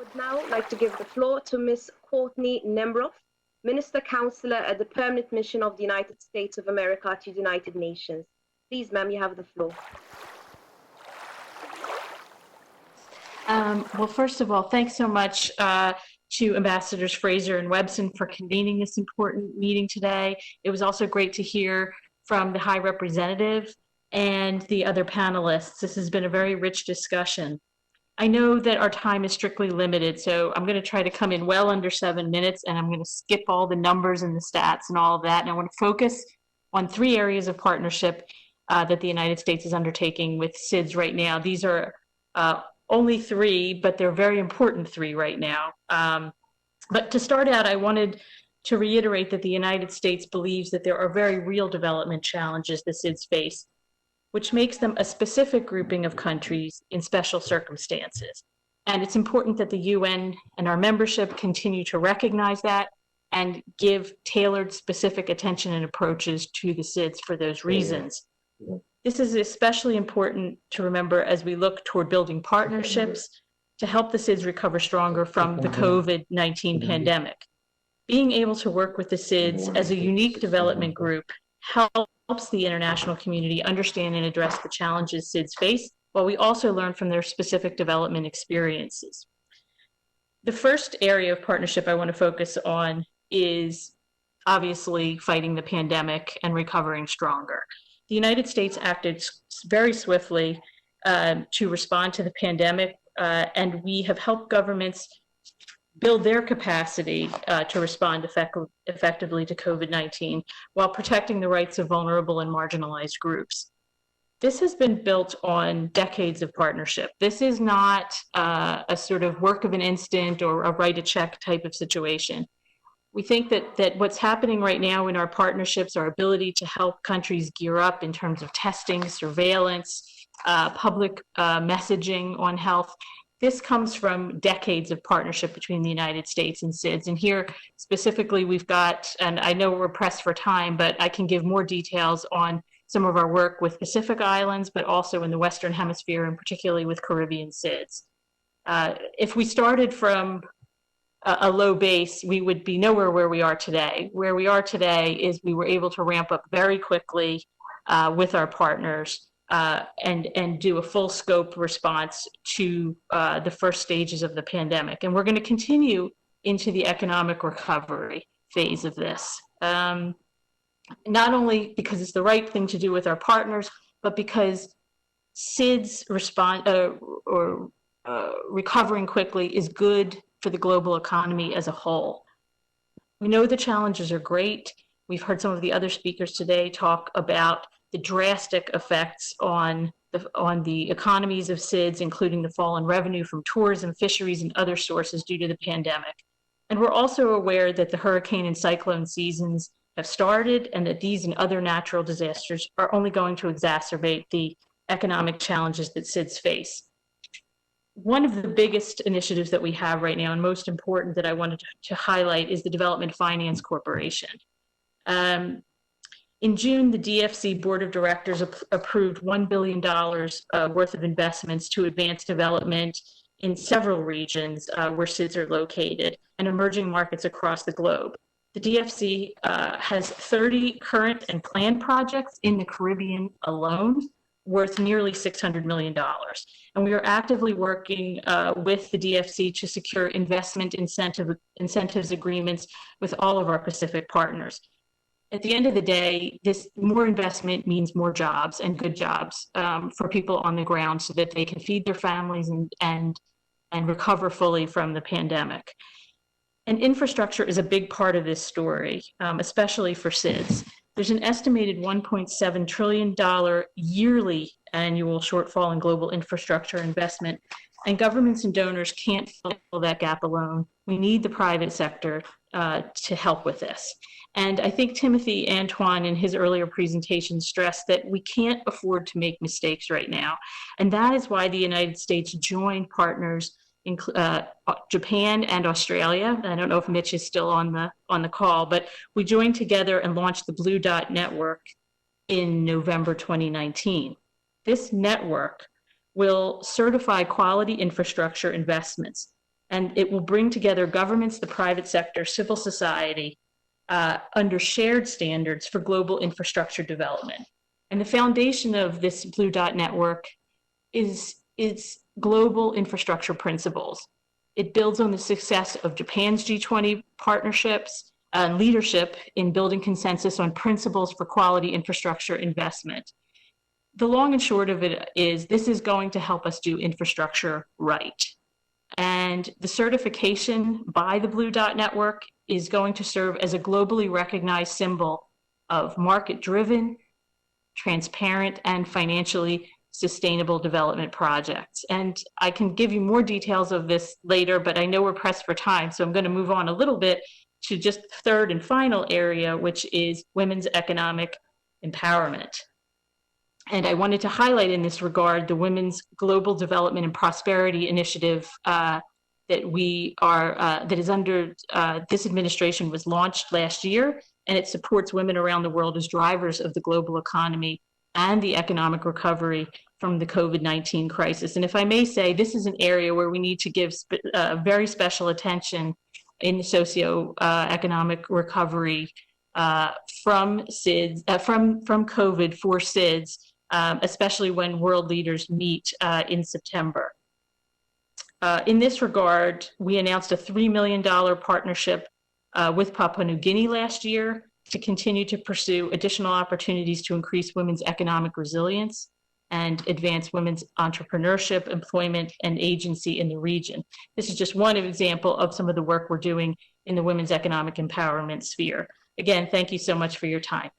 would now like to give the floor to Ms. Courtney Nemroff, Minister Counselor at the Permanent Mission of the United States of America to the United Nations. Please, ma'am, you have the floor. Well, first of all, thanks so much to Ambassadors Fraser and Webson for convening this important meeting today. It was also great to hear from the High Representative and the other panelists. This has been a very rich discussion. I know that our time is strictly limited, so I'm going to try to come in well under 7 minutes, and I'm going to skip all the numbers and the stats and all of that. And I want to focus on 3 areas of partnership that the United States is undertaking with SIDS right now. These are only 3, but they're very important 3 right now. But to start out, I wanted to reiterate that the United States believes that there are very real development challenges the SIDS face, which makes them a specific grouping of countries in special circumstances. And it's important that the UN and our membership continue to recognize that and give tailored specific attention and approaches to the SIDS for those reasons. This is especially important to remember as we look toward building partnerships to help the SIDS recover stronger from the COVID-19 pandemic. Being able to work with the SIDS as a unique development group helps the international community understand and address the challenges SIDS face, while we also learn from their specific development experiences. The first area of partnership I want to focus on is obviously fighting the pandemic and recovering stronger. The United States acted very swiftly to respond to the pandemic, and we have helped governments build their capacity to respond effectively to COVID-19 while protecting the rights of vulnerable and marginalized groups. This has been built on decades of partnership. This is not a sort of work of an instant or a write a check type of situation. We think that what's happening right now in our partnerships, our ability to help countries gear up in terms of testing, surveillance, public messaging on health, this comes from decades of partnership between the United States and SIDS. And here specifically we've got, and I know we're pressed for time, but I can give more details on some of our work with Pacific Islands, but also in the Western Hemisphere, and particularly with Caribbean SIDS. If we started from a low base, we would be nowhere where we are today. Where we are today is we were able to ramp up very quickly with our partners and do a full scope response to the first stages of the pandemic. And we're going to continue into the economic recovery phase of this. Not only because it's the right thing to do with our partners, but because SIDS recovering quickly is good for the global economy as a whole. We know the challenges are great. We've heard some of the other speakers today talk about the drastic effects on the economies of SIDS, including the fall in revenue from tourism, fisheries, and other sources due to the pandemic. And we're also aware that the hurricane and cyclone seasons have started, and that these and other natural disasters are only going to exacerbate the economic challenges that SIDS face. One of the biggest initiatives that we have right now, and most important that I wanted to highlight, is the Development Finance Corporation. In June, the DFC Board of Directors approved $1 billion worth of investments to advance development in several regions where SIDS are located and emerging markets across the globe. The DFC has 30 current and planned projects in the Caribbean alone, worth nearly $600 million. And we are actively working with the DFC to secure investment incentives agreements with all of our Pacific partners. At the end of the day, this more investment means more jobs and good jobs for people on the ground so that they can feed their families and recover fully from the pandemic. And infrastructure is a big part of this story, especially for SIDS. There's an estimated $1.7 trillion yearly annual shortfall in global infrastructure investment, and governments and donors can't fill that gap alone. We need the private sector to help with this. And I think Timothy Antoine in his earlier presentation stressed that we can't afford to make mistakes right now. And that is why the United States joined partners in Japan and Australia. I don't know if Mitch is still on the call, but we joined together and launched the Blue Dot Network in November 2019. This network will certify quality infrastructure investments And it will bring together governments, the private sector, civil society, under shared standards for global infrastructure development. And the foundation of this Blue Dot Network is global infrastructure principles. It builds on the success of Japan's G20 partnerships and leadership in building consensus on principles for quality infrastructure investment. The long and short of it is this is going to help us do infrastructure right. And the certification by the Blue Dot Network is going to serve as a globally recognized symbol of market-driven, transparent, and financially sustainable development projects. And I can give you more details of this later, but I know we're pressed for time, so I'm going to move on a little bit to just the third and final area, which is women's economic empowerment. And I wanted to highlight in this regard the Women's Global Development and Prosperity Initiative that is under this administration, was launched last year, and it supports women around the world as drivers of the global economy and the economic recovery from the COVID-19 crisis. And if I may say, this is an area where we need to give very special attention in socio-economic recovery from SIDS, from COVID for SIDS, especially when world leaders meet in September. In this regard, we announced a $3 million partnership with Papua New Guinea last year to continue to pursue additional opportunities to increase women's economic resilience and advance women's entrepreneurship, employment, and agency in the region. This is just one example of some of the work we're doing in the women's economic empowerment sphere. Again, thank you so much for your time.